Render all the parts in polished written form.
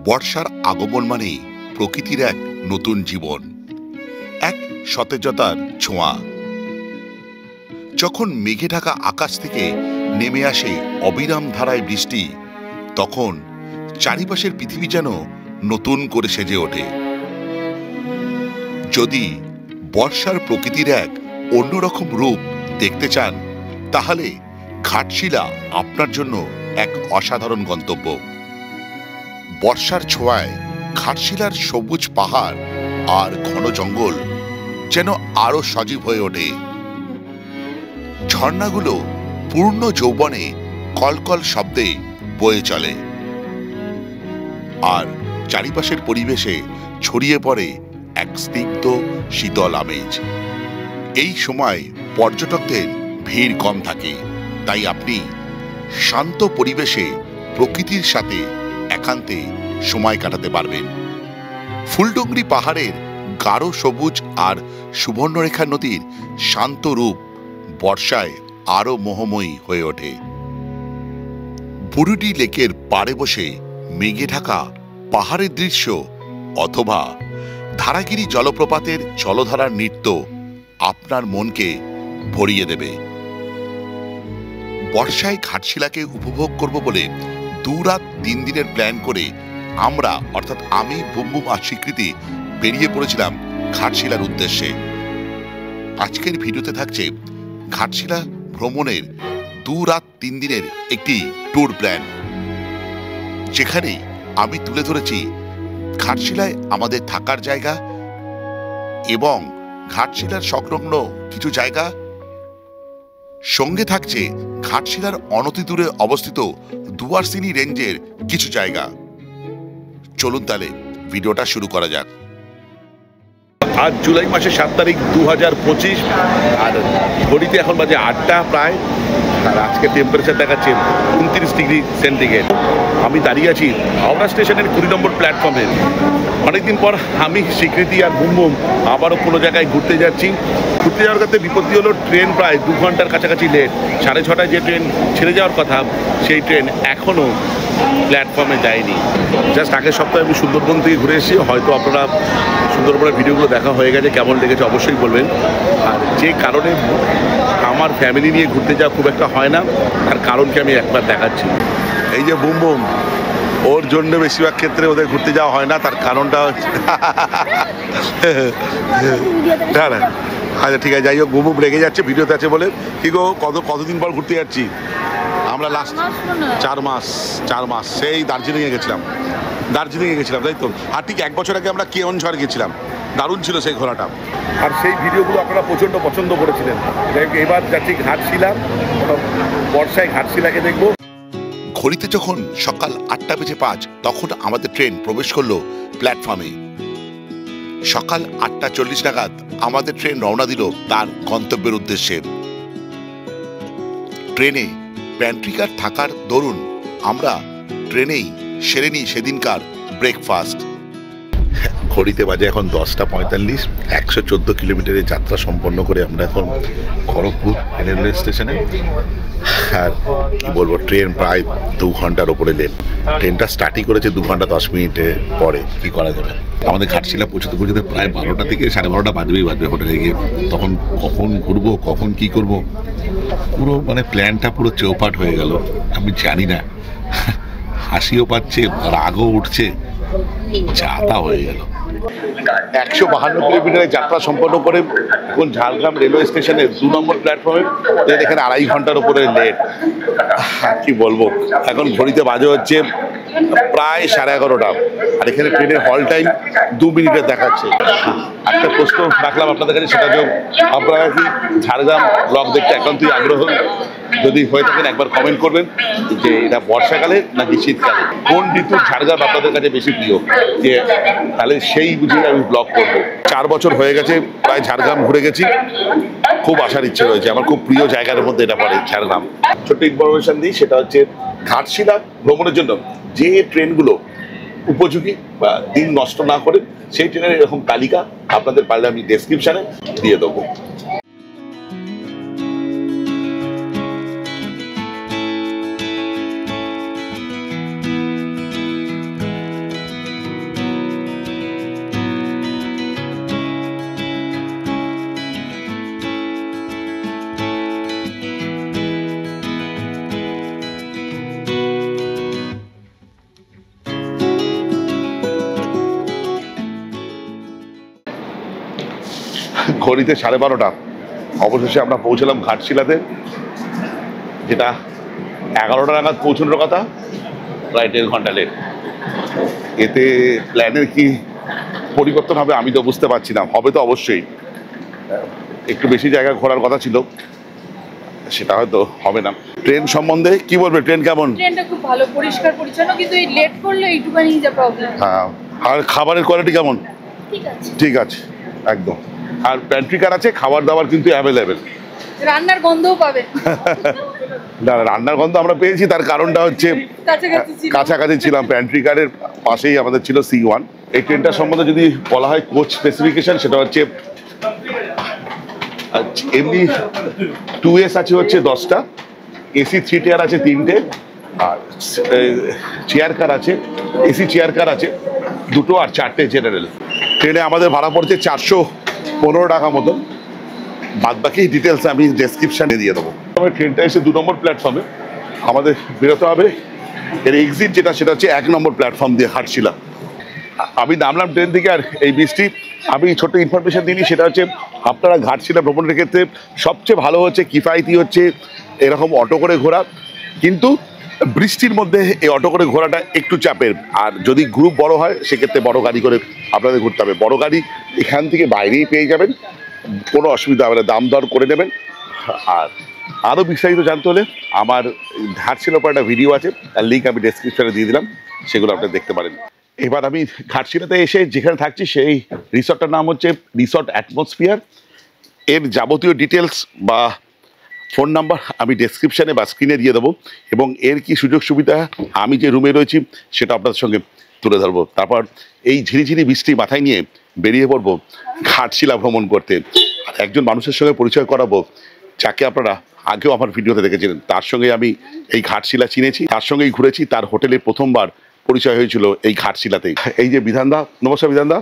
বর্ষার আগমন মানেই প্রকৃতির এক নতুন জীবন, এক সতেজতার ছোঁয়া। যখন মেঘে ঢাকা আকাশ থেকে নেমে আসে অবিরাম ধারায় বৃষ্টি, তখন চারিপাশের পৃথিবী যেন নতুন করে সেজে ওঠে। যদি বর্ষার প্রকৃতির এক অন্যরকম রূপ দেখতে চান, তাহলে ঘাটশিলা আপনার জন্য এক অসাধারণ গন্তব্য। বর্ষার ছোঁয়ায় ঘাটশিলার সবুজ পাহাড় আর ঘন জঙ্গল যেন আরো সজীব হয়ে ওঠে। ঝর্ণাগুলো পূর্ণ যৌবনে কলকল শব্দে বয়ে চলে, আর চারিপাশের পরিবেশে ছড়িয়ে পড়ে এক স্নিগ্ধ শীতল আমেজ। এই সময় পর্যটকদের ভিড় কম থাকে, তাই আপনি শান্ত পরিবেশে প্রকৃতির সাথে একান্তে সময় কাটাতে পারবেন। ফুলডুংরি পাহাড়ের গাঢ় সবুজ আর সুবর্ণরেখা নদীর শান্ত রূপ বর্ষায় আরো মোহময়ী হয়ে ওঠে। বুরুডি লেকের পাড়ে বসে মেঘে ঢাকা পাহাড়ের দৃশ্য অথবা ধারাগিরি জলপ্রপাতের জলধারার নৃত্য আপনার মনকে ভরিয়ে দেবে। বর্ষায় ঘাটশিলাকে উপভোগ করব বলে 2 রাত 3 দিনের প্ল্যান করে আমরা, অর্থাৎ আমি, বুমবুম আর স্বীকৃতি বেরিয়ে পড়েছিলাম ঘাটশিলার উদ্দেশ্যে। আজকের ভিডিওতে থাকছে ঘাটশিলা ভ্রমণের 2 রাত 3 দিনের একটি ট্যুর প্ল্যান, যেখানে আমি তুলে ধরেছি ঘাটশিলায় আমাদের থাকার জায়গা এবং ঘাটশিলার সংলগ্ন কিছু জায়গা। সঙ্গে থাকছে ঘাটশিলার অনতিদূরে অবস্থিত দুয়ারসিনি রেঞ্জের কিছু জায়গা। চলুন তাহলে ভিডিওটা শুরু করা যাক। আজ জুলাই মাসের 7 তারিখ 2025, আর ঘড়িতে এখন বাজে 8টা প্রায়, আর আজকে টেম্পারেচার দেখাচ্ছে 29 ডিগ্রি সেন্টিগ্রেড। আমি দাঁড়িয়ে আছি হাওড়া স্টেশনের 20 নম্বর প্ল্যাটফর্মে। অনেকদিন পর আমি, স্বীকৃতি আর বুমবুম আবারও কোনো জায়গায় ঘুরতে যাচ্ছি। ঘুরতে যাওয়ার কাছে বিপত্তি হলো ট্রেন প্রায় 2 ঘন্টার কাছাকাছি লেট। 6:30টায় যে ট্রেন ছেড়ে যাওয়ার কথা, সেই ট্রেন এখনও প্ল্যাটফর্মে যায়নি। জাস্ট আগের সপ্তাহে আমি সুন্দরবন থেকে ঘুরে এসেছি। হয়তো আপনারা সুন্দরবনের ভিডিওগুলো দেখা হয়ে গেছে, কেমন লেগেছে অবশ্যই বলবেন। আর যে কারণে আমার ফ্যামিলি নিয়ে ঘুরতে যাওয়া খুব একটা হয় না, তার কারণকে আমি একবার দেখাচ্ছি। এই যে বুমবুম, ওর জন্য বেশিরভাগ ক্ষেত্রে ওদের ঘুরতে যাওয়া হয় না, তার কারণটা হচ্ছে না। আচ্ছা ঠিক আছে, যাই হোক, বুমবুম রেগে যাচ্ছে ভিডিওতে আছে বলে। কি গো, কতদিন পর ঘুরতে যাচ্ছি আমরা? লাস্ট 4 মাস সেই দার্জিলিংয়ে গেছিলাম, তাই তো। আর ঠিক 1 বছর আগে আমরা কেওনঝড় গেছিলাম, দারুণ ছিল সেই ঘোরাটা। আর সেই ভিডিওগুলো আপনারা প্রচণ্ড পছন্দ করেছিলেন। এবার যাচ্ছি ঘাটশিলা, বর্ষায় ঘাটশিলাকে দেখবো। ঘড়িতে যখন সকাল 8:05 তখন আমাদের ট্রেন প্রবেশ করলো প্ল্যাটফর্মে। সকাল 8:40 নাগাদ আমাদের ট্রেন রওনা দিল তার গন্তব্যের উদ্দেশ্যে। ট্রেনে প্যান্ট্রিকার থাকার দরুন আমরা ট্রেনেই সেরে নিই সেদিনকার ব্রেকফাস্ট। ঘড়িতে বাজে এখন 10:45। 114 কিলোমিটারের যাত্রা সম্পন্ন করে আমরা এখন খড়গপুর রেলওয়ে স্টেশনে। আর কি বলবো, ট্রেন প্রায় 2 ঘন্টার ওপরে লেট। ট্রেনটা স্টার্টই করেছে 2 ঘন্টা 10 মিনিটে পরে। কি করা যাবে, আমাদের ঘাটশিলা পৌঁছতে প্রায় 12টা থেকে 12:30 বাজবে হোটেলে গিয়ে। তখন কখন ঘুরবো, কখন কি করব, পুরো প্ল্যানটা পুরো চৌপাট হয়ে গেল। আমি জানি না, হাসিও পাচ্ছে, রাগও উঠছে, যা তা হয়ে গেল। 152 কিলোমিটারের যাত্রা সম্পন্ন করে এখন ঝাড়গ্রাম রেলওয়ে স্টেশনের 2 নম্বর প্ল্যাটফর্মে। এখানে 2.5 ঘন্টার উপরে লেট। কি বলবো, এখন ঘড়িতে বাজে হচ্ছে প্রায় 11:30, আর এখানে ট্রেনের হল টাইম 2 মিনিটের দেখাচ্ছে। একটা প্রশ্ন রাখলাম আপনাদের কাছে, সেটা হচ্ছে আপনারা কি ঝাড়গ্রাম ব্লগ দেখতে একান্তই আগ্রহ? যদি হয়ে থাকেন একবার কমেন্ট করবেন যে এটা বর্ষাকালে নাকি শীতকালে, কোন ঋতুর ঝাড়গ্রাম আপনাদের কাছে বেশি প্রিয়, যে তাহলে সেই বুঝে আমি ব্লগ করবো। 4 বছর হয়ে গেছে প্রায় ঝাড়গ্রাম ঘুরে গেছি, খুব আসার ইচ্ছে রয়েছে। আমার খুব প্রিয় জায়গার মধ্যে এটা পড়ে ঝাড়গ্রাম। ছোট্ট ইনফরমেশন দিই, সেটা হচ্ছে ঘাটশিলা ভ্রমণের জন্য যে ট্রেনগুলো উপযোগী বা দিন নষ্ট না করে, সেই ট্রেনের এরকম তালিকা আপনাদের পারলে আমি ডেসক্রিপশনে দিয়ে দেবো। ঘড়িতে 12:30 অবশেষে আমরা পৌঁছলাম ঘাটশিলাতে, যেটা 11টা নাগাদ পৌঁছানোর কথা, প্রায় 1.5 ঘন্টা লেট। এতে প্ল্যানের কি পরিবর্তন হবে আমি তো বুঝতে পারছি না। হবে তো অবশ্যই, একটু বেশি জায়গা ঘোরার কথা ছিল, সেটা হয়তো হবে না। ট্রেন সম্বন্ধে কি বলবে? ট্রেন কেমন? ট্রেনটা খুব ভালো, পরিষ্কার পরিচ্ছন্ন, কিন্তু এই লেট করলে এইটুখানি যা প্রবলেম। হ্যাঁ, আর খাবারের কোয়ালিটি কেমন? ঠিক আছে, ঠিক আছে একদম। আর প্যান্ট্রি কার আছে, খাবার দাবার কিন্তু অ্যাভেলেবেল। রান্নার গন্ধও পাবেন। না, রান্নার গন্ধ আমরা পেয়েছি, তার কারণটা হচ্ছে কাছাকাছি ছিলাম। প্যান্ট্রি কারের পাশেই আমাদের ছিল C1। এই ট্রেনটার সম্বন্ধে যদি বলা হয় কোচ স্পেসিফিকেশন, সেটা হচ্ছে এমনি 2S আছে হচ্ছে 10টা, AC 3 টায়ার আছে 3টে, আর চেয়ার কার আছে, AC চেয়ার কার আছে 2টো, আর 4টে জেনারেল। ট্রেনে আমাদের ভাড়া পড়ছে 415 টাকা মতো। বাদ বাকি ডিটেলস আমি ডেসক্রিপশানে দিয়ে দেবো। ট্রেনটা এসে 2 নম্বর প্ল্যাটফর্মে আমাদের বেরোতে হবে। এর এক্সিট যেটা, সেটা হচ্ছে 1 নম্বর প্ল্যাটফর্ম দিয়ে ঘাটশিলা। আমি নামলাম ট্রেন থেকে, আর এই বৃষ্টি, আমি ছোট্ট ইনফরমেশন দিই, সেটা হচ্ছে আপনারা ঘাটশিলা ভ্রমণের ক্ষেত্রে সবচেয়ে ভালো হচ্ছে কিফায়তি হচ্ছে এরকম অটো করে ঘোরা, কিন্তু বৃষ্টির মধ্যে এই অটো করে ঘোরাটা একটু চাপের। আর যদি গ্রুপ বড় হয় সেক্ষেত্রে বড় গাড়ি করে আপনাদের ঘুরতে হবে। বড় গাড়ি এখান থেকে বাইরেই পেয়ে যাবেন, কোনো অসুবিধা হবে না, দাম দর করে নেবেন। আর আরও বিস্তারিত জানতে হলে আমার ঘাটশিলার উপর একটা ভিডিও আছে, তার লিঙ্ক আমি ডেসক্রিপশনে দিয়ে দিলাম, সেগুলো আপনারা দেখতে পারেন। এবার আমি ঘাটশিলাতে এসে যেখানে থাকছি সেই রিসর্টটার নাম হচ্ছে রিসর্ট অ্যাটমসফিয়ার। এর যাবতীয় ডিটেলস বা ফোন নাম্বার আমি ডেসক্রিপশানে বা স্ক্রিনে দিয়ে দেবো, এবং এর কি সুযোগ সুবিধা আমি যে রুমে রয়েছি সেটা আপনাদের সঙ্গে তুলে ধরবো। তারপর এই ঝিরিঝিরি বৃষ্টি মাথায় নিয়ে বেরিয়ে পড়বো ঘাটশিলা ভ্রমণ করতে। আর একজন মানুষের সঙ্গে পরিচয় করাবো যাকে আপনারা আগেও আমার ভিডিওতে দেখেছিলেন। তার সঙ্গে আমি এই ঘাটশিলা চিনেছি, তার সঙ্গেই ঘুরেছি, তার হোটেলে প্রথমবার পরিচয় হয়েছিল এই ঘাটশিলাতেই। এই যে বিধানদা, নমস্কার বিধানদা,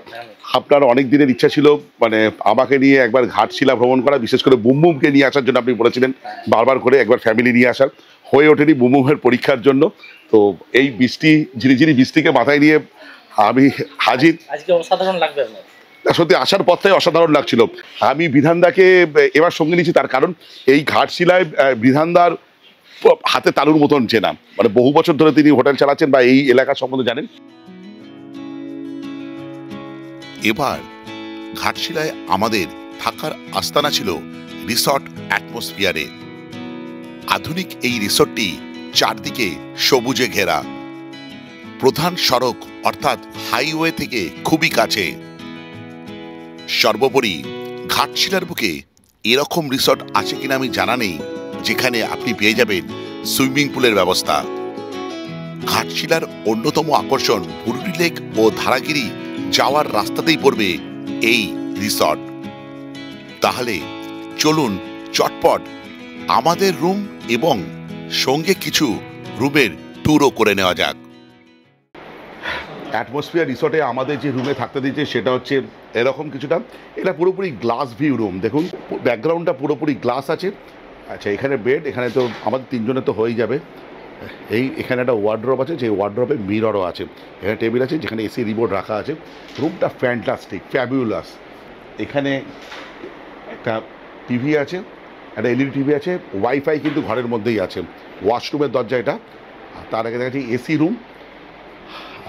আপনার অনেক দিনের ইচ্ছা ছিল মানে আমাকে নিয়ে একবার ঘাটশিলা ভ্রমণ করা, বিশেষ করে বুমবুমকে নিয়ে আসার জন্য আপনি বলেছিলেন বারবার করে, একবার ফ্যামিলি নিয়ে আসার, হয়ে ওঠেনি বুমবুমের পরীক্ষার জন্য। তো এই বৃষ্টি, ঝিরিঝিরি বৃষ্টিকে মাথায় নিয়ে আমি হাজির। আজকে অসাধারণ লাগবে আপনার। সত্যি আসার পথটাই অসাধারণ লাগছিল। আমি বিধানদাকে এবার সঙ্গে নিয়েছি, তার কারণ এই ঘাটশিলায় বিধানদার হাতে তালুর মতন চেনা, মানে বহু বছর ধরে তিনি হোটেল চালাচ্ছেন বা এই এলাকা সম্বন্ধে জানেন। এবার ঘাটশিলায় আমাদের থাকার আস্তানা ছিল রিসর্ট অ্যাটমসফিয়ারে। আধুনিক এই রিসর্টটি চারদিকে সবুজে ঘেরা, প্রধান সড়ক অর্থাৎ হাইওয়ে থেকে খুবই কাছে। সর্বোপরি ঘাটশিলার বুকে এরকম রিসর্ট আছে কিনা আমি জানা নেই, যেখানে আপনি পেয়ে যাবেন সুইমিং পুলের ব্যবস্থা। ঘাটশিলার অন্যতম আকর্ষণ বুরুডি লেক ও ধারাগিরি যাওয়ার রাস্তাতেই পড়বে এই রিসর্ট। তাহলে চলুন চটপট আমাদের রুম এবং সঙ্গে কিছু রুমের ট্যুরও করে নেওয়া যাক। অ্যাটমসফিয়ার রিসর্টে আমাদের যে রুমে থাকতে দিয়েছে সেটা হচ্ছে এরকম কিছুটা। এটা পুরোপুরি গ্লাস ভিউ রুম, দেখুন ব্যাকগ্রাউন্ডটা পুরোপুরি গ্লাস আছে। আচ্ছা, এখানে বেড, এখানে তো আমাদের 3 জনের তো হয়েই যাবে। এখানে একটা ওয়ার্ড্রপ আছে, যে ওয়ার্ড্রপে মিররও আছে। এখানে টেবিল আছে যেখানে এসি রিমোট রাখা আছে। রুমটা ফ্যান্টাস্টিক, ফ্যাবুলাস। এখানে একটা টিভি আছে, একটা এলইডি টিভি আছে, ওয়াইফাই কিন্তু ঘরের মধ্যেই আছে। ওয়াশরুমের দরজা এটা। তার আগে দেখা যাচ্ছে এসি রুম,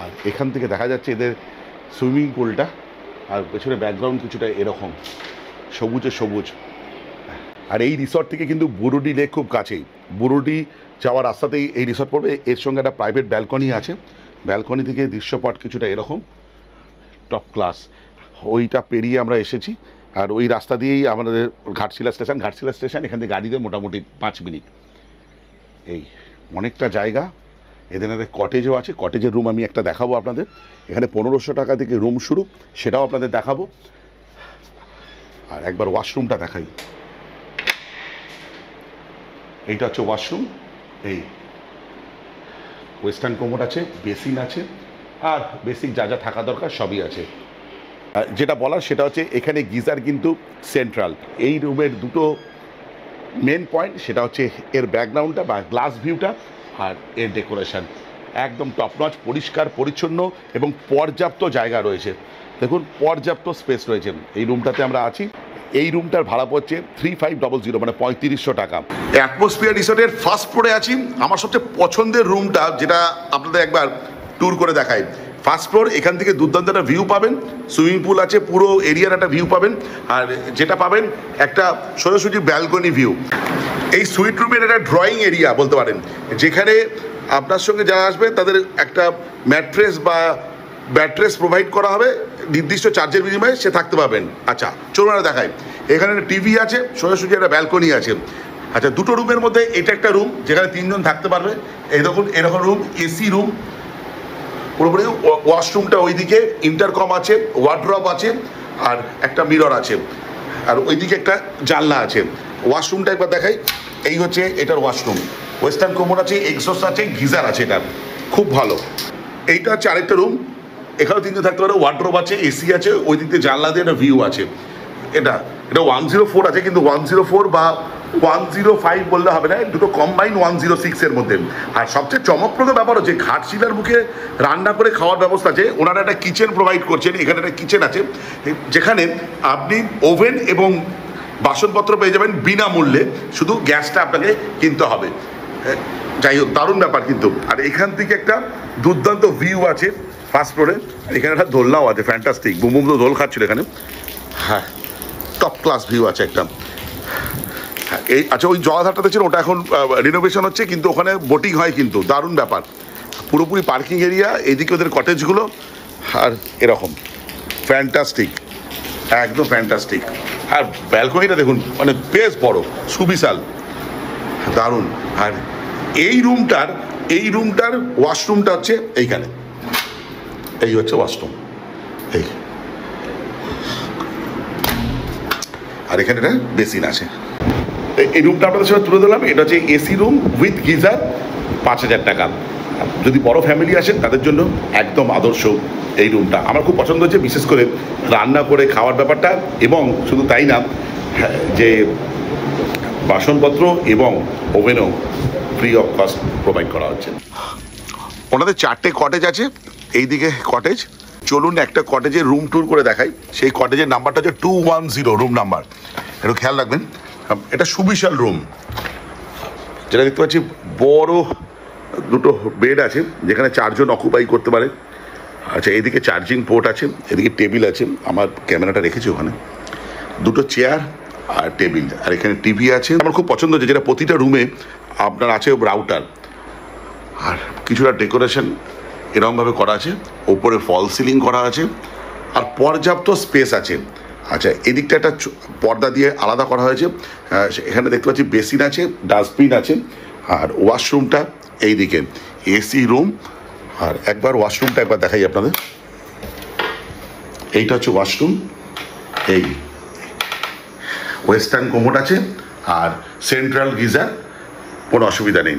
আর এখান থেকে দেখা যাচ্ছে এদের সুইমিং পুলটা, আর পেছনে ব্যাকগ্রাউন্ড কিছুটা এরকম সবুজে সবুজ। আর এই রিসর্ট থেকে কিন্তু বুরুডি লেক খুব কাছেই, বুরুডি যাওয়ার রাস্তাতেই এই রিসর্ট পড়বে। এর সঙ্গে একটা প্রাইভেট ব্যালকনি আছে, ব্যালকনি থেকে দৃশ্যপট কিছুটা এরকম টপ ক্লাস। ওইটা পেরিয়ে আমরা এসেছি, আর ওই রাস্তা দিয়েই আমাদের ঘাটশিলা স্টেশন। ঘাটশিলা স্টেশন এখান থেকে গাড়িতে মোটামুটি 5 মিনিট। এই অনেকটা জায়গা। এদের কটেজও আছে, কটেজের রুম আমি একটা দেখাবো আপনাদের। এখানে 1500 টাকা থেকে রুম শুরু, সেটাও আপনাদের দেখাবো। আর একবার ওয়াশরুমটা দেখাই। এইটা হচ্ছে ওয়াশরুম। এই ওয়েস্টার্ন কোমোড আছে, বেসিন আছে, আর বেসিক যা যা থাকা দরকার সবই আছে। যেটা বলার সেটা হচ্ছে এখানে গিজার কিন্তু সেন্ট্রাল। এই রুমের দুটো মেন পয়েন্ট, সেটা হচ্ছে এর ব্যাকগ্রাউন্ডটা বা গ্লাস ভিউটা, আর এর ডেকোরেশন একদম টপনচ, পরিষ্কার পরিচ্ছন্ন এবং পর্যাপ্ত জায়গা রয়েছে। দেখুন পর্যাপ্ত স্পেস রয়েছে এই রুমটাতে আমরা আছি। এই রুমটার ভাড়া পড়ছে 3500 মানে 3500 টাকা। অ্যাটমসফিয়ার রিসোর্টের ফার্স্ট ফ্লোরে আছি। আমার সবচেয়ে পছন্দের রুমটা, যেটা আপনাদের একবার ট্যুর করে দেখাই। ফার্স্ট ফ্লোর, এখান থেকে দুর্দান্ত একটা ভিউ পাবেন, সুইমিং পুল আছে, পুরো এরিয়ার একটা ভিউ পাবেন, আর যেটা পাবেন একটা সোজাসুজি ব্যালকনি ভিউ। এই সুইট রুমের একটা ড্রয়িং এরিয়া বলতে পারেন, যেখানে আপনার সঙ্গে যারা আসবে তাদের একটা ম্যাট্রেস বা ব্যাট্রেস প্রোভাইড করা হবে, নির্দিষ্ট চার্জের বিনিময়ে সে থাকতে পারবেন। আচ্ছা চলুন আমরা দেখাই। এখানে একটা টিভি আছে, সোজাসুজি একটা ব্যালকনি আছে। আচ্ছা, দুটো রুমের মধ্যে এটা একটা রুম যেখানে 3 জন থাকতে পারবে। এই দেখুন এরকম রুম, এসি রুম পুরোপুরি। ওয়াশরুমটা ওইদিকে, ইন্টারকম আছে, ওয়ার্ড্রপ আছে, আর একটা মিরর আছে, আর ওইদিকে একটা জানলা আছে। ওয়াশরুমটা একবার দেখাই। এই হচ্ছে এটার ওয়াশরুম। ওয়েস্টার্ন কোমোড আছে, এক্সস্ট আছে, গিজার আছে, এটা খুব ভালো। এইটা হচ্ছে আরেকটা রুম, এখানেও 3 জন থাকতে পারে, ওয়ার্ড্রপ আছে, এসি আছে, ওই দিক দিয়ে জানলা দিয়ে একটা ভিউ আছে। এটা 104 আছে, কিন্তু 104 বা 105 বললে হবে না, দুটো কম্বাইন 106 এর মধ্যে। আর সবচেয়ে চমকপ্রদ ব্যাপার হচ্ছে ঘাটশিলার মুখে রান্না করে খাওয়ার ব্যবস্থা আছে। ওনারা একটা কিচেন প্রোভাইড করছেন। এখানে একটা কিচেন আছে, যেখানে আপনি ওভেন এবং বাসনপত্র পেয়ে যাবেন বিনামূল্যে, শুধু গ্যাসটা আপনাকে কিনতে হবে। যাই হোক, দারুণ ব্যাপার কিন্তু। আর এখান থেকে একটা দুর্দান্ত ভিউ আছে ফার্স্ট ফ্লোরে। এখানে একটা দোলনাও আছে, ফ্যান্টাস্টিক। বুম তো দোল খাচ্ছিল এখানে। হ্যাঁ, টপ ক্লাস ভিউ আছে একটা। হ্যাঁ, এই আচ্ছা, ওই জলাধারটা দেখছেন, ওটা এখন রিনোভেশন হচ্ছে, কিন্তু ওখানে বোটিং হয় কিন্তু, দারুণ ব্যাপার। পুরোপুরি পার্কিং এরিয়া, এইদিকে ওদের কটেজগুলো, আর এরকম ফ্যান্টাস্টিক, একদম ফ্যান্টাস্টিক। আর ব্যালকনিটা দেখুন, মানে বেশ বড়, সুবিশাল, দারুণ। আর এই রুমটার ওয়াশরুমটা হচ্ছে এইখানে। এই হচ্ছে ওয়াশরুম, এই, আর এখানে একটা বেসিন আছে। এই রুমটা আপনাদের সাথে তুলে দিলাম। এটা হচ্ছে এসি রুম উইথ গিজার, 5000 টাকা। যদি বড় ফ্যামিলি আসেন তাদের জন্য একদম আদর্শ এই রুমটা। আমার খুব পছন্দ হচ্ছে, বিশেষ করে রান্না করে খাওয়ার ব্যাপারটা, এবং শুধু তাই না, যে বাসনপত্র এবং ওভেনও ফ্রি অফ কস্ট প্রোভাইড করা হচ্ছে। ওনাদের 4টে কটেজ আছে, এইদিকে কটেজ। চলুন একটা কটেজের রুম ট্যুর করে দেখাই। সেই কটেজের নাম্বারটা হচ্ছে 210 রুম নাম্বার, একটু খেয়াল রাখবেন। এটা সুবিশাল রুম, যেটা দেখতে পাচ্ছি বড় দুটো বেড আছে, যেখানে 4 জন অকুপাই করতে পারে। আচ্ছা, এদিকে চার্জিং পোর্ট আছে, এদিকে টেবিল আছে, আমার ক্যামেরাটা রেখেছি ওখানে, দুটো চেয়ার আর টেবিল, আর এখানে টিভি আছে। আমার খুব পছন্দ হচ্ছে, যেটা প্রতিটা রুমে আপনার আছে রাউটার, আর কিছুটা ডেকোরেশন এরকমভাবে করা আছে, ওপরে ফল সিলিং করা আছে, আর পর্যাপ্ত স্পেস আছে। আচ্ছা, এদিকটা একটা পর্দা দিয়ে আলাদা করা হয়েছে। এখানে দেখতে পাচ্ছি বেসিন আছে, ডাস্টবিন আছে, আর ওয়াশরুমটা এইদিকে। এসি রুম, আর একবার ওয়াশরুমটা একবার দেখাই আপনাদের। এইটা হচ্ছে ওয়াশরুম, এই ওয়েস্টার্ন কোমোড আছে, আর সেন্ট্রাল গিজার, কোনো অসুবিধা নেই।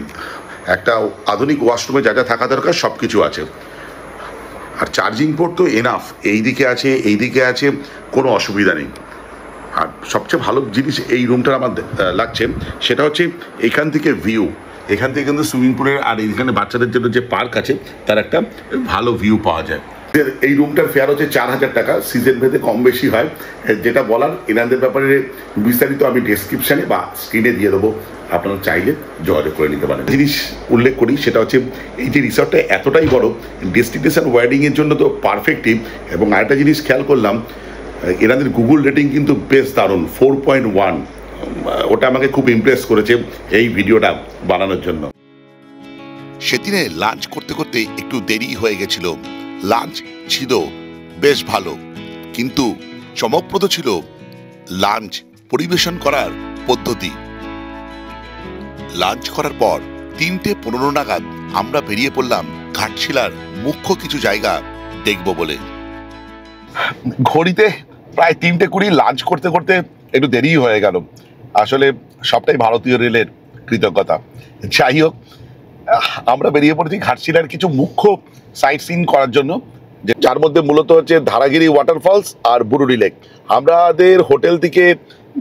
একটা আধুনিক ওয়াশরুমে যা যা থাকা দরকার সব কিছু আছে। আর চার্জিং পোর্ট তো এনাফ, এইদিকে আছে, কোনো অসুবিধা নেই। আর সবচেয়ে ভালো জিনিস এই রুমটার আমার লাগছে, সেটা হচ্ছে এখান থেকে ভিউ। এখান থেকে কিন্তু সুইমিং পুলের আর এইখানে বাচ্চাদের জন্য যে পার্ক আছে তার একটা ভালো ভিউ পাওয়া যায়। এই রুমটার ফেয়ার হচ্ছে 4000 টাকা, সিজন ভেদে কম বেশি হয়। যেটা বলার এনাদের ব্যাপারে বিস্তারিত আমি ডেসক্রিপশানে বা স্ক্রিনে দিয়ে দেবো, আপনারা চাইলে যোগাযোগ করে নিতে পারেন। জিনিস উল্লেখ করি, সেটা হচ্ছে এই যে রিসর্টটা এতটাই বড়, ডেস্টিনেশন ওয়েডিংয়ের জন্য তো পারফেক্টই। এবং আরেকটা জিনিস খেয়াল করলাম, এনাদের গুগল রেটিং কিন্তু বেশ দারুণ, 4.1। ওটা আমাকে খুব ইমপ্রেস করেছে এই ভিডিওটা বানানোর জন্য। সেদিনে লাঞ্চ করতে করতে একটু দেরি হয়ে গেছিল। লাঞ্চ ছিল বেশ ভালো, কিন্তু চমকপ্রদ ছিল লাঞ্চ পরিবেশন করার পদ্ধতি। লাঞ্চ করার পর 3:15 নাগাদ আমরা বেরিয়ে পড়লাম ঘাটশিলার মুখ্য কিছু জায়গা দেখব বলে। ঘড়িতে প্রায় 3:20, লাঞ্চ করতে করতে একটু দেরি হয়ে গেল। আসলে সবটাই ভারতীয় রেলের কৃতজ্ঞতা। যাই হোক, আমরা বেরিয়ে পড়েছি ঘাটশিলার কিছু মুখ্য সাইট সিন করার জন্য, যার মধ্যে মূলত হচ্ছে ধারাগিরি ওয়াটারফলস আর বুরুডি লেক। আমাদের হোটেল থেকে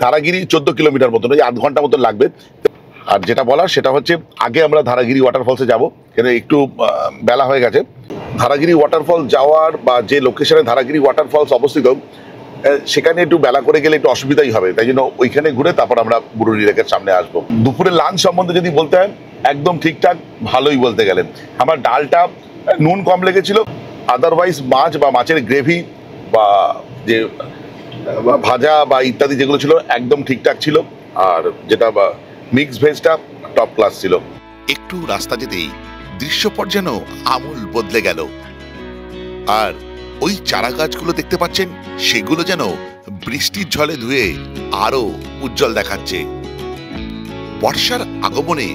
ধারাগিরি 14 কিলোমিটার মতন, ওই 8 ঘন্টা মতন লাগবে। আর যেটা বলার সেটা হচ্ছে, আগে আমরা ধারাগিরি ওয়াটারফলসে যাব, কেন একটু বেলা হয়ে গেছে। ধারাগিরি ওয়াটারফল যাওয়ার বা যে লোকেশনে ধারাগিরি ওয়াটারফলস অবস্থিত, সেখানে একটু বেলা করে গেলে একটু অসুবিধাই হবে, তাই জন্য ওইখানে ঘুরে তারপর আমরা বুরুডি লেকের সামনে আসবো। দুপুরে লাঞ্চ সম্বন্ধে যদি বলতে হয়, একদম ঠিকঠাক, ভালোই বলতে গেলে। আমার ডালটা নুন কম লেগেছিল, আদারওয়াইজ মাছ বা মাছের গ্রেভি বা যে ভাজা বা ইত্যাদি যেগুলো ছিল একদম ঠিকঠাক ছিল, আর যেটা মিক্স ভেজটা টপ ক্লাস ছিল। একটু রাস্তা যেতেই দৃশ্যপট যেন আমূল বদলে গেল। আর ওই চারা গাছগুলো দেখতে পাচ্ছেন, সেগুলো যেন বৃষ্টির ঝলে ধুয়ে আরো উজ্জ্বল দেখাচ্ছে। বর্ষার আগমনে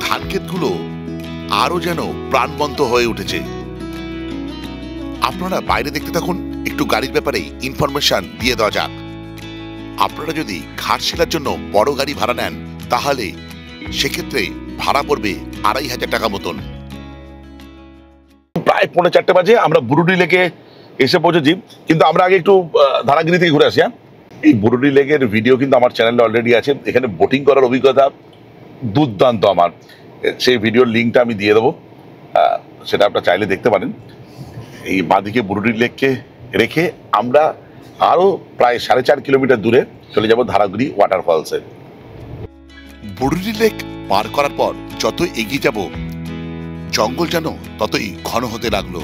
ধান ক্ষেতগুলো আরো যেন প্রাণবন্ত হয়ে উঠেছে। আপনারা বাইরে দেখতে থাকুন, একটু গাড়ির ব্যাপারে ইনফরমেশন দিয়ে দেওয়া যাক। আপনারা যদি ঘাটশিলার জন্য বড় গাড়ি ভাড়া নেন, তাহলে সেক্ষেত্রে ভাড়া পড়বে 2500 টাকা মতন। প্রায় 4:45 বাজে আমরা বুরুডি লেকে এসে পৌঁছেছি, কিন্তু আমরা আগে একটু ধারাগিরি থেকে ঘুরে আসি। এই বুরুডি লেকের ভিডিও কিন্তু আমার চ্যানেলে অলরেডি আছে। এখানে বোটিং করার অভিজ্ঞতা দুর্দান্ত আমার, সেই ভিডিওর লিঙ্কটা আমি দিয়ে দেবো, সেটা আপনারা চাইলে দেখতে পারেন। এই বাঁদিকে বুরুডি লেককে রেখে আমরা আরও প্রায় 4.5 কিলোমিটার দূরে চলে যাব ধারাগিরি ওয়াটারফলসে। বুরুডি লেক পার করার পর যত এগিয়ে যাব, জঙ্গল যেন ততই ঘন হতে লাগলো।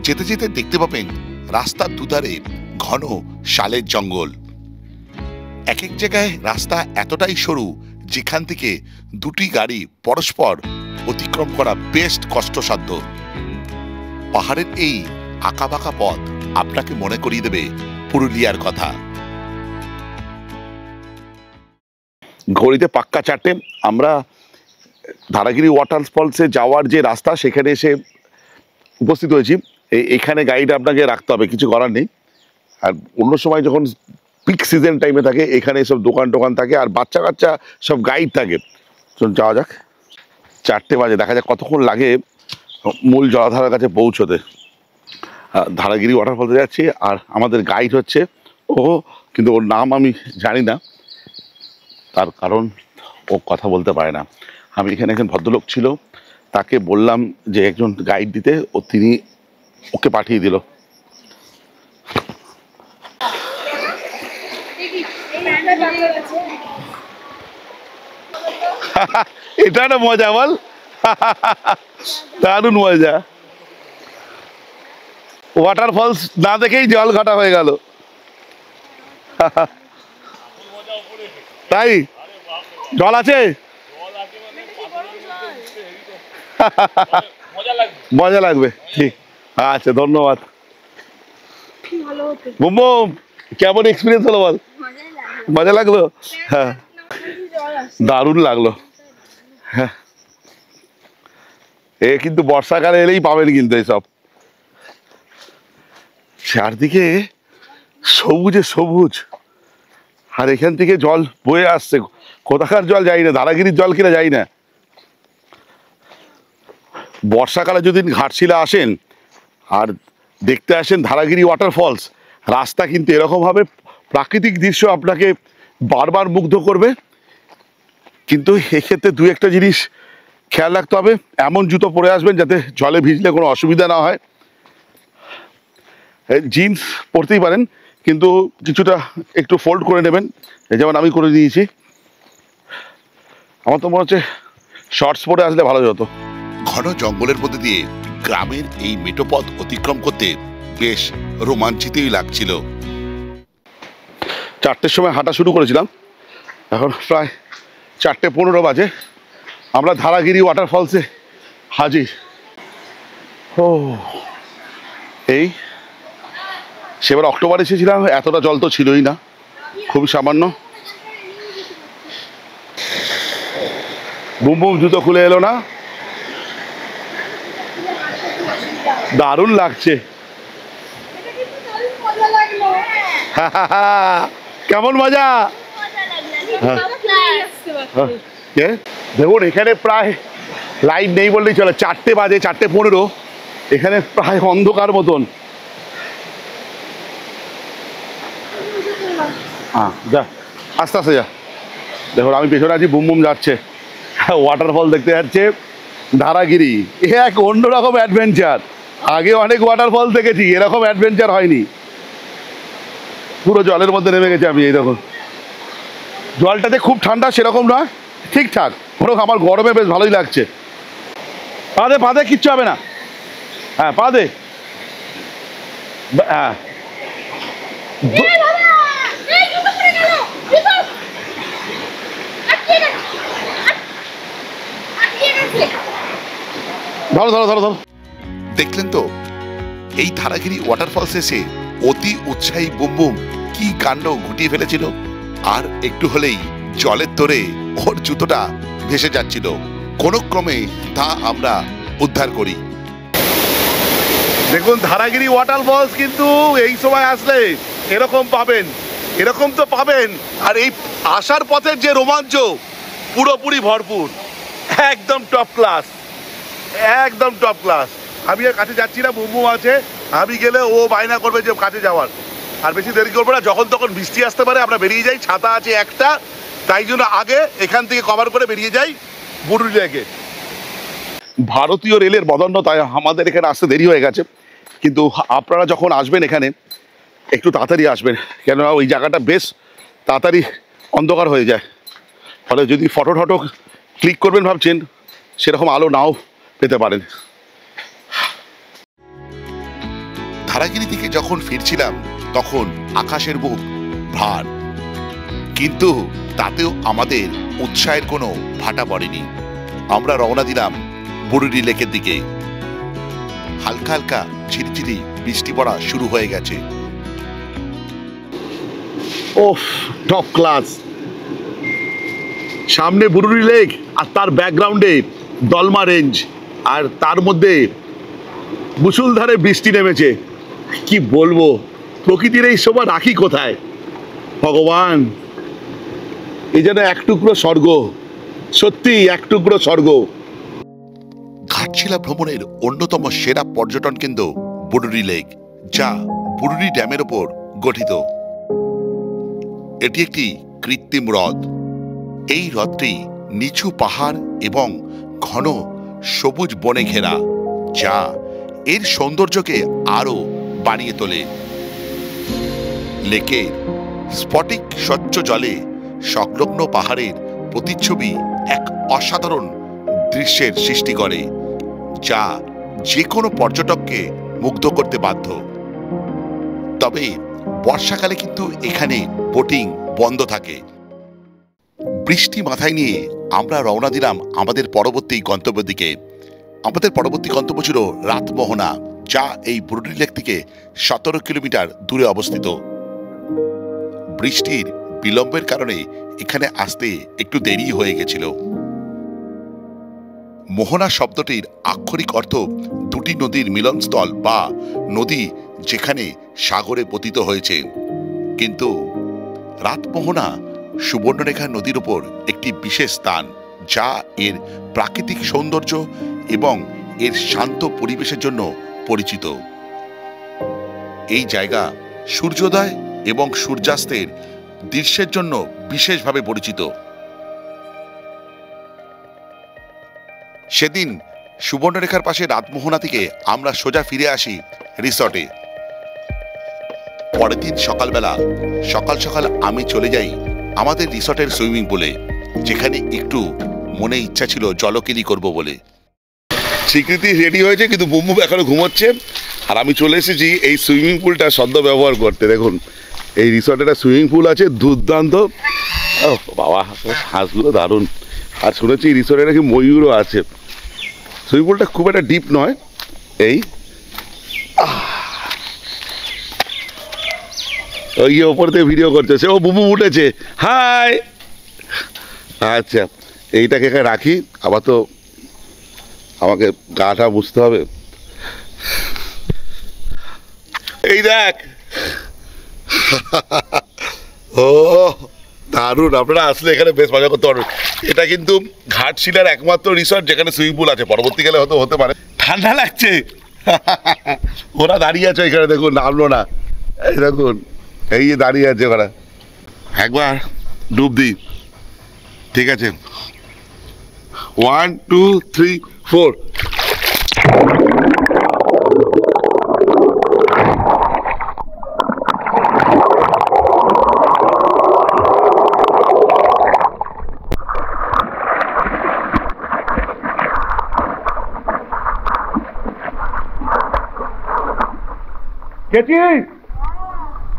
যেতে যেতে দেখতে পাবেন রাস্তার দুধারে ঘন শালের জঙ্গল। এক এক জায়গায় রাস্তা এতটাই সরু, যেখান থেকে দুটি গাড়ি পরস্পর অতিক্রম করা বেশ কষ্টসাধ্য। পাহাড়ের এই আঁকাবাঁকা পথ আপনাকে মনে করিয়ে দেবে পুরুলিয়ার কথা। ঘড়িতে পাক্কা 4টে। আমরা ধারাগিরি ওয়াটারফলসে যাওয়ার যে রাস্তা, সেখানে এসে উপস্থিত হয়েছি। এখানে গাইড আপনাকে রাখতে হবে, কিছু করার নেই। আর অন্য সময় যখন পিক সিজন টাইমে থাকে, এখানে সব দোকান টোকান থাকে আর বাচ্চা কাচ্চা সব গাইড থাকে। চলুন যাওয়া যাক। 4টে বাজে, দেখা যাক কতক্ষণ লাগে মূল জলাধারের কাছে পৌঁছতে। ধারাগিরি ওয়াটারফলসে যাচ্ছি, আর আমাদের গাইড হচ্ছে ও, কিন্তু ওর নাম আমি জানি না, তার কারণ ও কথা বলতে পারে না। আমি এখানে একজন ভদ্রলোক ছিল, তাকে বললাম যে একজন গাইড দিতে, ও তিনি ওকে পাঠিয়ে দিল। এটা একটা মজা বল, দারুণ মজা। ওয়াটারফলস না দেখেই জল ঘাটা হয়ে গেল। তাই জল আছে, মজা লাগবে। ঠিক আচ্ছা, ধন্যবাদ। বুম বুম, কেমন এক্সপিরিয়েন্স হলো বল? মজা লাগলো? হ্যাঁ, দারুণ লাগলো। হ্যাঁ, এ কিন্তু বর্ষাকালে এলেই পাবেন কিন্তু এইসব। চারদিকে সবুজে সবুজ, আর এখান থেকে জল বয়ে আসছে। কোথাকার জল যাই না, ধারাগিরির জল কিনা যাই না। বর্ষাকালে যদি ঘাটশিলা আসেন আর দেখতে আসেন ধারাগিরি ওয়াটারফলস, রাস্তা কিন্তু এরকম হবে, প্রাকৃতিক দৃশ্য আপনাকে বারবার মুগ্ধ করবে। কিন্তু এক্ষেত্রে দু একটা জিনিস খেয়াল রাখতে হবে। এমন জুতো পরে আসবেন যাতে জলে ভিজলে কোনো অসুবিধা না হয়। জিন্স পরতেই পারেন, কিন্তু কিছুটা একটু ফোল্ড করে নেবেন, যেমন আমি করে দিয়েছি। আমার তো মনে হচ্ছে শর্টস পরে আসলে ভালো হতো। ঘন জঙ্গলের মধ্যে দিয়ে গ্রামের এই মেঠোপথ অতিক্রম করতে বেশ রোমাঞ্চিতই লাগছিল। 4টের সময় হাঁটা শুরু করেছিলাম, এখন প্রায় 4:15 বাজে। আমরা ধারাগিরি ওয়াটারফলসে হাজির। ও, এই সেবার অক্টোবরে এসেছিলাম, এতটা জল তো ছিলই না, খুবই সামান্য। বুম বুম জুতো খুলে এলো না? দারুণ লাগছে। কেমন মজা? দেখুন এখানে প্রায় লাইট নেই বললেই চলে। 4টে বাজে, 4:15, এখানে প্রায় অন্ধকার মতন। হ্যাঁ, যা আস্তে আস্তে যা। দেখুন আমি পেছনে আছি, বুম বুম যাচ্ছে, ওয়াটারফল দেখতে যাচ্ছে। ধারাগিরি এ এক অন্যরকম অ্যাডভেঞ্চার। আগে অনেক ওয়াটারফল দেখেছি, এরকম অ্যাডভেঞ্চার হয়নি। পুরো জলের মধ্যে নেমে গেছে আমি। এই দেখুন জলটাতে খুব ঠান্ডা সেরকম নয়, ঠিকঠাক, ওরকম আমার গরমে বেশ ভালোই লাগছে। পা দে কিচ্ছু হবে না। হ্যাঁ পা দে। হ্যাঁ ধরো ধরো ধরো ধরো। দেখলেন তো এই ধারাগিরি ওয়াটারফলস এসে অতি উৎসাহী বুমবুম কি কাণ্ড ঘটিয়ে ফেলেছিল। আর একটু হলেই জলের তোরে ওর জুতোটা ভেসে যাচ্ছিল। কোনো ক্রমে তা আমরা উদ্ধার করি। দেখুন ধারাগিরি ওয়াটারফলস কিন্তু এই সময় আসলে এরকম পাবেন, এরকম তো পাবেন। আর এই আসার পথের যে রোমাঞ্চ পুরোপুরি ভরপুর, একদম টপ ক্লাস, একদম টপ ক্লাস। আমি আর কাছে যাচ্ছি না, বুমবুম আছে, আমি গেলে ও বায়না করবে যে কাছে যাওয়ার। আর বেশি দেরি করবো না, যখন তখন বৃষ্টি আসতে পারে, আমরা বেরিয়ে যাই। ছাতা আছে একটা, তাই জন্য আগে এখান থেকে কভার করে বেরিয়ে যাই বুড়ুলি লেকে। ভারতীয় রেলের বদন্য, তাই আমাদের এখানে আসতে দেরি হয়ে গেছে। কিন্তু আপনারা যখন আসবেন এখানে একটু তাড়াতাড়ি আসবেন, কেননা ওই জায়গাটা বেশ তাড়াতাড়ি অন্ধকার হয়ে যায়। ফলে যদি ফটো টটো ক্লিক করবেন ভাবছেন, সেরকম আলো নাও পেতে পারেন। ধারাগিরি থেকে যখন ফিরছিলাম তখন আকাশের বুক ভার, কিন্তু তাতেও আমাদের উৎসাহের কোনো ভাটা পড়েনি। আমরা রওনা দিলাম বুড়ুরি লেকের দিকে। হালকা হালকা ঝিরিঝিরি বৃষ্টি পড়া শুরু হয়ে গেছে। ওফ, টপ ক্লাস। সামনে বুড়ুরি লেক আর তার ব্যাকগ্রাউন্ডে দলমা রেঞ্জ, আর তার মধ্যে মুষলধারে বৃষ্টি নেমেছে। কি বলবো, প্রকৃতির এই শোভা রাখি কোথায় ভগবান। এই যেন এক টুকরো স্বর্গ, সত্যি এক টুকরো স্বর্গ। ঘাটশিলা ভ্রমণের অন্যতম সেরা পর্যটন কেন্দ্র বুড়ুরি লেক, যা বুড়ুরি ড্যামের ওপর গঠিত। এটি একটি কৃত্রিম হ্রদ। এই হ্রদটি নিচু পাহাড় এবং ঘন সবুজ বনে ঘেরা, যা এর সৌন্দর্যকে আরো বাড়িয়ে তোলে। লেকের স্ফটিক স্বচ্ছ জলে সংলগ্ন পাহাড়ের প্রতিচ্ছবি এক অসাধারণ দৃশ্যের সৃষ্টি করে, যা যে কোনো পর্যটককে মুগ্ধ করতে বাধ্য। তবে বর্ষাকালে কিন্তু এখানে বোটিং বন্ধ থাকে। বৃষ্টি মাথায় নিয়ে আমরা রওনা দিলাম আমাদের পরবর্তী গন্তব্যের দিকে। আমাদের পরবর্তী গন্তব্য ছিল রাতমোহনা, যা এই বুড়ুরি লেক থেকে 17 কিলোমিটার দূরে অবস্থিত। বৃষ্টির বিলম্বের কারণে এখানে আসতে একটু দেরি হয়ে গেছিল। মোহনা শব্দটির আক্ষরিক অর্থ দুটি নদীর মিলনস্থল বা নদী যেখানে সাগরে পতিত হয়েছে। কিন্তু রাতমোহনা সুবর্ণরেখা নদীর উপর একটি বিশেষ স্থান, যা এর প্রাকৃতিক সৌন্দর্য এবং এর শান্ত পরিবেশের জন্য পরিচিত। এই জায়গা সূর্যোদয় এবং সূর্যাস্তের দৃশ্যের জন্য বিশেষভাবে পরিচিত। সেদিন সুবর্ণরেখার পাশে রাতমোহনা থেকে আমরা সোজা ফিরে আসি রিসর্টে। পরের দিন সকালবেলা সকাল সকাল আমি চলে যাই আমাদের রিসর্টের সুইমিং পুলে, যেখানে একটু মনে ইচ্ছা ছিল জলকেলি করব বলে। স্বীকৃতি রেডি হয়েছে, কিন্তু বুমবুম এখনো ঘুমোচ্ছে। আর আমি চলে এসেছি এই সুইমিং পুলটা সদ্য ব্যবহার করতে। দেখুন এই রিসর্টে একটা সুইমিং পুল আছে, দুর্দান্ত। ও বাবা, হাঁসগুলো দারুণ। আর শুনেছি এই রিসর্টে নাকি ময়ূরও আছে। সুইমিং পুলটা খুব একটা ডিপ নয়। এই ওই ওপর থেকে ভিডিও করছে সে, ও বুমবুম উঠেছে। হাই, আচ্ছা এইটাকে এখানে রাখি, আবার তো আমাকে গাটা বুঝতে হবে। এই দেখ, ও দারুণ। আপনারা আসলে এখানে বেশ মজা করতে পারবেন। এটা কিন্তু ঘাটশিলার একমাত্র রিসর্ট যেখানে সুইমিং পুল আছে। পরবর্তীকালে হয়তো হতে পারে। ঠান্ডা লাগছে, ওরা দাঁড়িয়ে আছে এখানে, দেখুন নামলো না। এই দেখুন, এই যে দাঁড়িয়ে আছে ওরা। একবার ডুব দিই, ঠিক আছে? 1 2 3 4। গেছিস?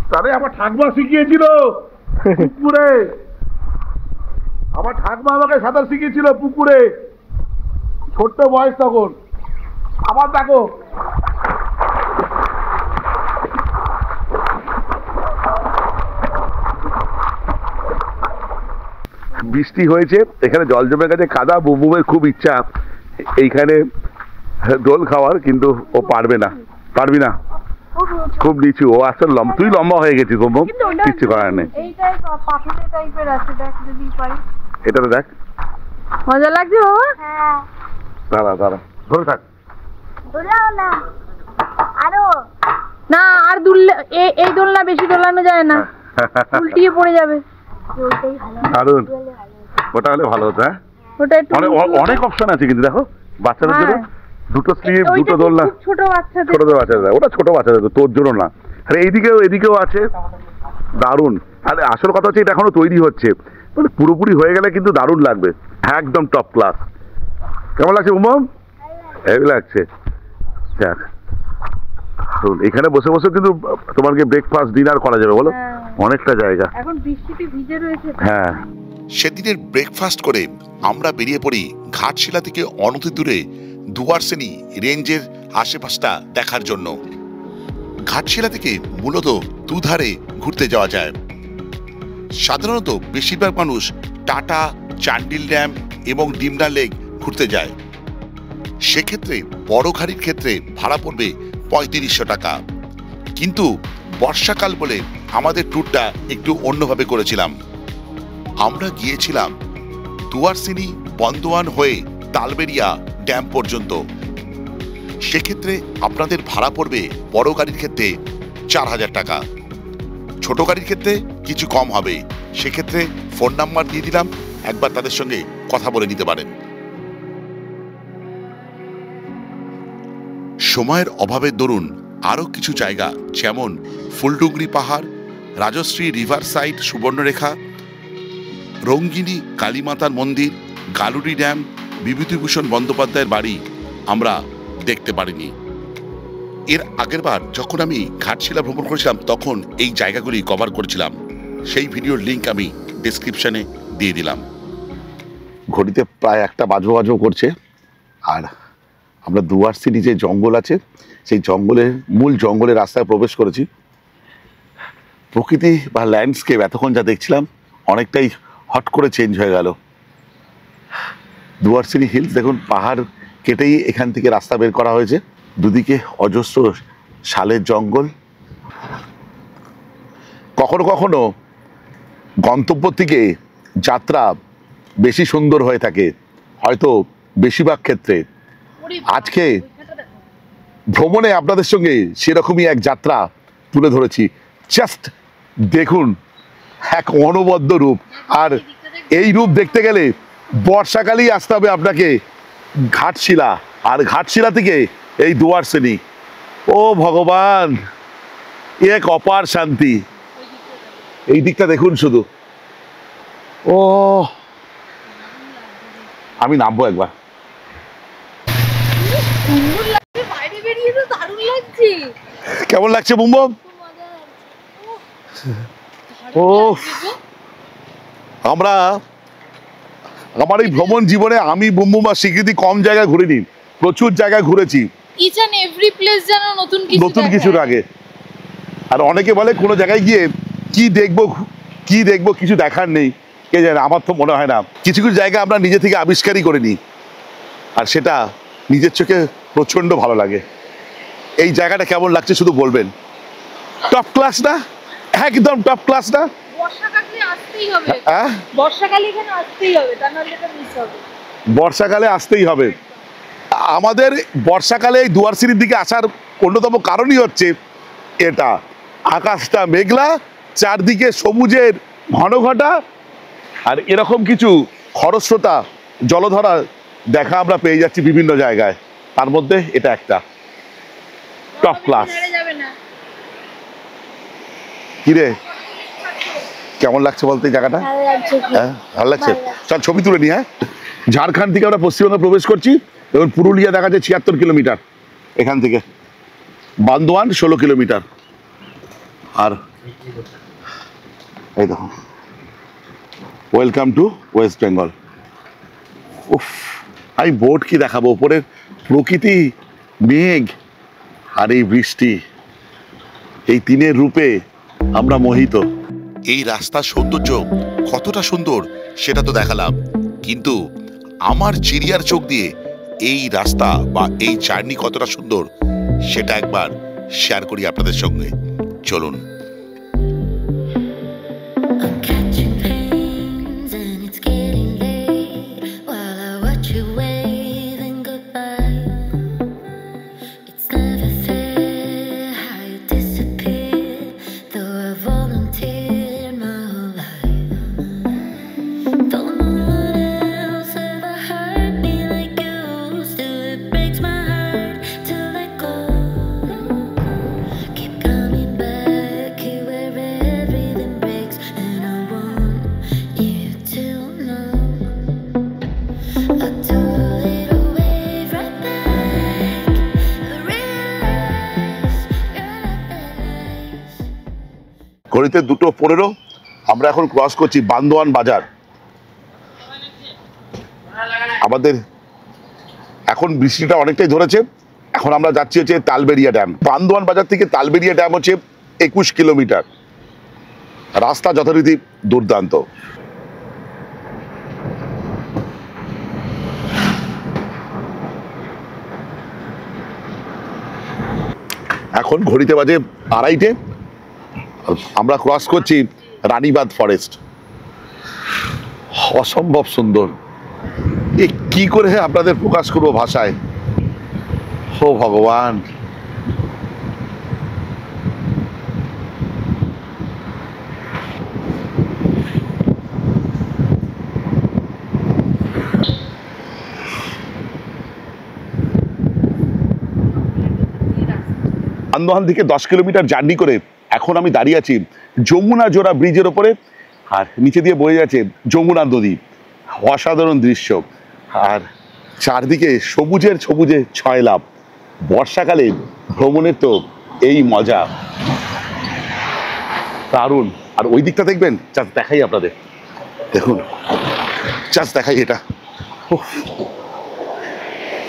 তাহলে আমার ঠাকমা শিখিয়েছিল পুকুরে, আমার ঠাকমা আমাকে সাঁতার শিখিয়েছিল পুকুরে, ছোট্ট বয়স তখন। আবার দেখো বৃষ্টি হয়েছে, এখানে জল জমে গেছে, কাদা। বুবুমের খুব ইচ্ছা এইখানে দোল খাওয়ার, কিন্তু ও পারবে না। পারবি না, খুব নিচু। ও আসলে তুই লম্বা হয়ে গেছিস বুবুম, কিচ্ছু করার নেই। এটা তো দেখ, মজা লাগছে বাবা। দাঁড়া দাঁড়া, ধরে থাক। না আর দুললে এই দোলনা বেশি দোলানো যায় না, উল্টিয়ে পড়ে যাবে। দারুন, ওটা হলে ভালো হতো। হ্যাঁ, ওটা একটু অনেক অপশন আছে কিন্তু দেখো বাচ্চাদের জন্য, দুটো স্লিপ, দুটো ওইটা দোলনা। খুব ছোট বাচ্চাদের, ছোট বাচ্চাদের, ওটা ছোট বাচ্চাদের, তোর জন্য না। আর এদিকেও আছে, দারুন। আর আসল কথা হচ্ছে এটা এখনো তৈরি হচ্ছে, মানে পুরোপুরি হয়ে গেলে কিন্তু দারুণ লাগবে, একদম টপ ক্লাস। কেমন লাগছে বুমম? হেভি লাগছে। দেখ এখানে বসে বসে কিন্তু তোমাকে ব্রেকফাস্ট ডিনার করা যাবে, বলো, অনেকটা জায়গা। এখন বৃষ্টিতে ভিজে রয়েছে। হ্যাঁ, সেদিনের ব্রেকফাস্ট করে আমরা বেরিয়ে পড়ি ঘাটশিলা থেকে অনতি দূরে দুয়ারসেনি রেঞ্জের আশেপাশটা দেখার জন্য। ঘাটশিলা থেকে মূলত দুধারে ঘুরতে যাওয়া যায়। সাধারণত বেশিরভাগ মানুষ টাটা, চান্ডিল ড্যাম এবং ডিমনা লেক ঘুরতে যায়। সেক্ষেত্রে বড় গাড়ির ক্ষেত্রে ভাড়া পড়বে ৩৫০০ টাকা। কিন্তু বর্ষাকাল বলে আমাদের ট্যুরটা একটু অন্যভাবে করেছিলাম। আমরা গিয়েছিলাম দুয়ারসিনি বন্দোয়ান হয়ে তালবেরিয়া ড্যাম পর্যন্ত। সেক্ষেত্রে আপনাদের ভাড়া পড়বে বড় গাড়ির ক্ষেত্রে ৪০০০ টাকা, ছোট গাড়ির ক্ষেত্রে কিছু কম হবে। সেক্ষেত্রে ফোন নাম্বার দিয়ে দিলাম, একবার তাদের সঙ্গে কথা বলে নিতে পারেন। সময়ের অভাবের দরুন আরও কিছু জায়গা যেমন ফুলডুংরি পাহাড়, রাজশ্রী রিভার সাইড সুবর্ণরেখা, রঙ্গিনী কালীমাতার মন্দির, গালুরি ড্যাম, বিভূতিভূষণ বন্দ্যোপাধ্যায়ের বাড়ি আমরা দেখতে পারিনি। এর আগের বার যখন আমি ঘাটশিলা ভ্রমণ করেছিলাম তখন এই জায়গাগুলি কভার করেছিলাম, সেই ভিডিওর লিঙ্ক আমি ডেসক্রিপশনে দিয়ে দিলাম। ঘড়িতে প্রায় 1টা বাজো করছে, আর আমরা দুয়ারসিনি যে জঙ্গল আছে সেই মূল জঙ্গলের রাস্তায় প্রবেশ করেছি। প্রকৃতি বা ল্যান্ডস্কেপ এতক্ষণ যা দেখছিলাম অনেকটাই হট করে চেঞ্জ হয়ে গেল। দুয়ারসিনি হিলস দেখুন, পাহাড় কেটেই এখান থেকে রাস্তা বের করা হয়েছে। দুদিকে অজস্র শালের জঙ্গল। কখনো কখনো গন্তব্য থেকে যাত্রা বেশি সুন্দর হয়ে থাকে, হয়তো বেশিরভাগ ক্ষেত্রে। আজকে ভ্রমণে আপনাদের সঙ্গে সেরকমই এক যাত্রা তুলে ধরেছি। জাস্ট দেখুন, এক অনবদ্য রূপ। আর এই রূপ দেখতে গেলে বর্ষাকালেই আসতে হবে আপনাকে ঘাটশিলা, আর ঘাটশিলা থেকে এই দুয়ারসিনি। ও ভগবান, এক অপার শান্তি। এই দিকটা দেখুন শুধু। ও, আমি নামবো একবার। কেমন লাগছে বুমবুম? ও, আমার এই ভ্রমণ জীবনে আমি বুমবুম আর স্বীকৃতি কম জায়গায় ঘুরিনি, প্রচুর জায়গায় ঘুরেছি। ইচ এন্ড এভরি প্লেস যেন নতুন কিছুর আগে। আর অনেকে বলে কোনো জায়গায় গিয়ে কি দেখবো কিছু দেখার নেই, কে জানে। আমার তো মনে হয় না, কিছু কিছু জায়গা আমরা নিজে থেকে আবিষ্কারই করে নিই, আর সেটা নিজের চোখে প্রচন্ড ভালো লাগে। এই জায়গাটা কেমন লাগছে শুধু বলবেন। টপ ক্লাস না? একদম টপ ক্লাস না? বর্ষাকালে আসতেই হবে। বর্ষাকালে এখানে আসতেই হবে, তা নাহলে এটা মিস হবে। বর্ষাকালে আসতেই হবে। আমাদের বর্ষাকালে এই দুয়ারসিনির দিকে আসার অন্যতম কারণই হচ্ছে এটা, আকাশটা মেঘলা, চারদিকে সবুজের ঘনঘটা, আর এরকম কিছু খরস্রোতা জলধারা দেখা আমরা পেয়ে যাচ্ছি বিভিন্ন জায়গায়। তার মধ্যে এটা একটা টপ ক্লাস। কিরে, কেমন লাগছে বলতে এই জায়গাটা? হ্যাঁ, ভালো লাগছে। চল ছবি তুলে নি। হ্যাঁ, ঝাড়খণ্ড থেকে আমরা পশ্চিমবঙ্গে প্রবেশ করছি। এবং পুরুলিয়া দেখা যায় ৭৬ কিলোমিটার, এখান থেকে বান্দোয়ান ১৬ কিলোমিটার। আর এই দেখো, ওয়েলকাম টু ওয়েস্ট বেঙ্গল। উফ, আমি বোট কি দেখাবো, উপরের প্রকৃতি, মেঘ আর এই বৃষ্টি, এই তিনের রূপে আমরা মোহিত। এই রাস্তার সৌন্দর্য কতটা সুন্দর সেটা তো দেখালাম, কিন্তু আমার চিড়িয়ার চোখ দিয়ে এই রাস্তা বা এই জার্নি কতটা সুন্দর সেটা একবার শেয়ার করি আপনাদের সঙ্গে। চলুন। ঘড়িতে 2:15, আমরা এখন ক্রস করছি বান্দোয়ান বাজার। আমাদের এখন বৃষ্টিটা অনেকটাই ধরেছে, এখন আমরা যাচ্ছি হচ্ছে তালবেড়িয়া ড্যাম। বান্দোয়ান বাজার থেকে তালবেড়িয়া ড্যাম হচ্ছে 21 কিলোমিটার। রাস্তা যথারীতি দুর্দান্ত। এখন ঘড়িতে বাজে 2:30, আমরা ক্রস করছি রানীবাঁধ ফরেস্ট। অসম্ভব সুন্দর, এ কি করে আপনাদের প্রকাশ করবো ভাষায়। ও ভগবান, বান্দোয়ান থেকে 10 কিলোমিটার জার্নি করে এখন আমি দাঁড়িয়ে আছি যমুনা জোড়া ব্রিজের ওপরে, আর নিচে দিয়ে বয়ে যাচ্ছে যমুনা নদী। অসাধারণ দৃশ্য, আর চারদিকে সবুজের সবুজে ছয়লাভ। বর্ষাকালে ভ্রমণের তো এই মজা, দারুণ। আর ওই দিকটা দেখবেন, জাস্ট দেখাই আপনাদের, দেখুন, জাস্ট দেখাই এটা,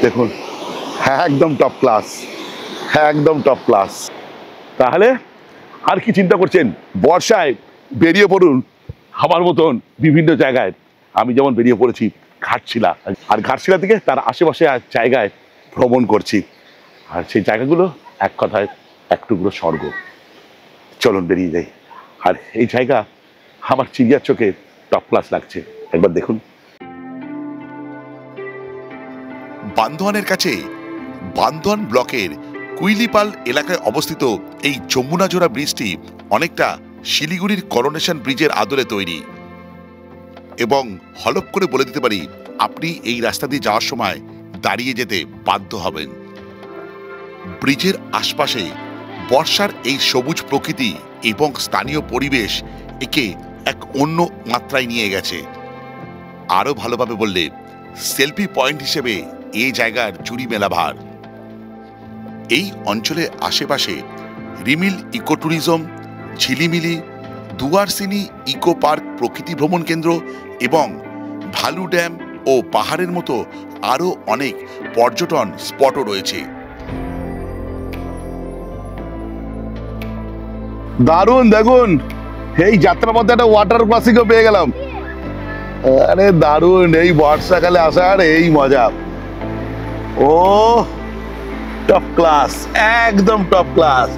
দেখুন, হ্যাঁ একদম টপ ক্লাস, হ্যাঁ একদম টপ ক্লাস। তাহলে আর কি চিন্তা করছেন, বর্ষায় বেরিয়ে পড়ুন আমার মতন বিভিন্ন জায়গায়। আমি যেমন বেরিয়ে পড়েছি ঘাটশিলা, আর ঘাটশিলা থেকে তার আশেপাশে জায়গায় ভ্রমণ করছি, আর সেই জায়গাগুলো এক কথায় এক টুকরো স্বর্গ। চলুন বেরিয়ে যাই। আর এই জায়গা আমার চিড়িয়ার চোখে টপ ক্লাস লাগছে, একবার দেখুন। বান্দোয়ানের কাছে বান্দোয়ান ব্লকের কুইলিপাল এলাকায় অবস্থিত এই যমুনাজোড়া ব্রিজটি অনেকটা শিলিগুড়ির করোনেশন ব্রিজের আদলে তৈরি, এবং হলপ করে বলে দিতে পারি আপনি এই রাস্তা দিয়ে যাওয়ার সময় দাঁড়িয়ে যেতে বাধ্য হবেন। ব্রিজের আশপাশে বর্ষার এই সবুজ প্রকৃতি এবং স্থানীয় পরিবেশ একে এক অন্য মাত্রায় নিয়ে গেছে। আরো ভালোভাবে বললে সেলফি পয়েন্ট হিসেবে এই জায়গার জুড়ি মেলা ভার। এই অঞ্চলের আশেপাশে Rimil eco tourism, Jhilimili, Duarsini eco park প্রকৃতি ভ্রমণ কেন্দ্র এবং ভালু ড্যাম ও পাহাড়ের মতো আরো অনেক পর্যটন স্পটও রয়েছে। দারুণ, দেখুন এই যাত্রার মধ্যে একটা ওয়াটার ক্রসিংও পেয়ে গেলাম। আরে দারুণ, এই বর্ষাকালে আসার এই মজা। ও টপ ক্লাস, একদম টপ ক্লাস।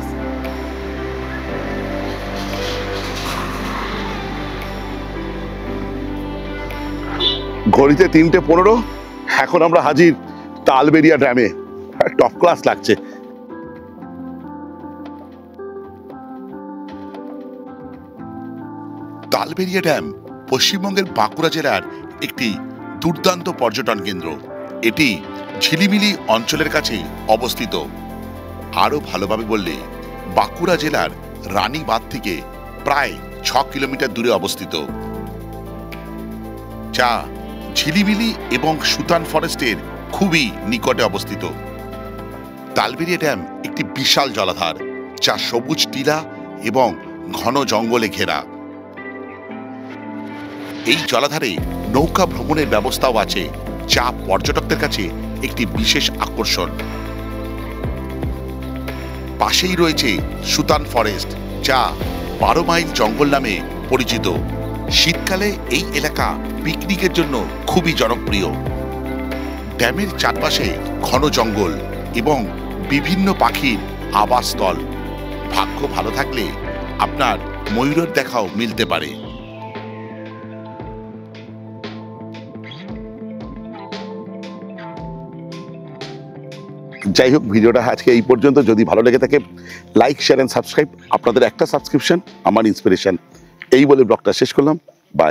ঘড়িতে 3:15, এখন আমরা হাজির তালবেড়িয়া ড্যামে। টপ ক্লাস লাগছে। তালবেড়িয়া ড্যাম পশ্চিমবঙ্গের বাঁকুড়া জেলার একটি দুর্দান্ত পর্যটন কেন্দ্র। এটি ঝিলিমিলি অঞ্চলের কাছে অবস্থিত। আরো ভালোভাবে বললে বাঁকুড়া জেলার রানীবাঁধ থেকে প্রায় 6 কিলোমিটার দূরে অবস্থিত, যা ঝিলিমিলি এবং সুতান ফরেস্টের খুবই নিকটে অবস্থিত। তালবেড়িয়া ড্যাম একটি বিশাল জলাধার, যা সবুজ টিলা এবং ঘন জঙ্গলে ঘেরা। এই জলাধারে নৌকা ভ্রমণের ব্যবস্থাও আছে, যা পর্যটকদের কাছে একটি বিশেষ আকর্ষণ। পাশেই রয়েছে সুতান ফরেস্ট, যা 12 মাইল জঙ্গল নামে পরিচিত। শীতকালে এই এলাকা পিকনিকের জন্য খুবই জনপ্রিয়। ড্যামের চারপাশে ঘন জঙ্গল এবং বিভিন্ন পাখির আবাসস্থল। ভাগ্য ভালো থাকলে আপনার ময়ূরের দেখাও মিলতে পারে। যাই হোক, ভিডিওটা আজকে এই পর্যন্ত। যদি ভালো লেগে থাকে লাইক, শেয়ার অ্যান্ড সাবস্ক্রাইব। আপনাদের একটা সাবস্ক্রিপশন আমার ইন্সপিরেশন। এই বলে ব্লগটা শেষ করলাম। বাই।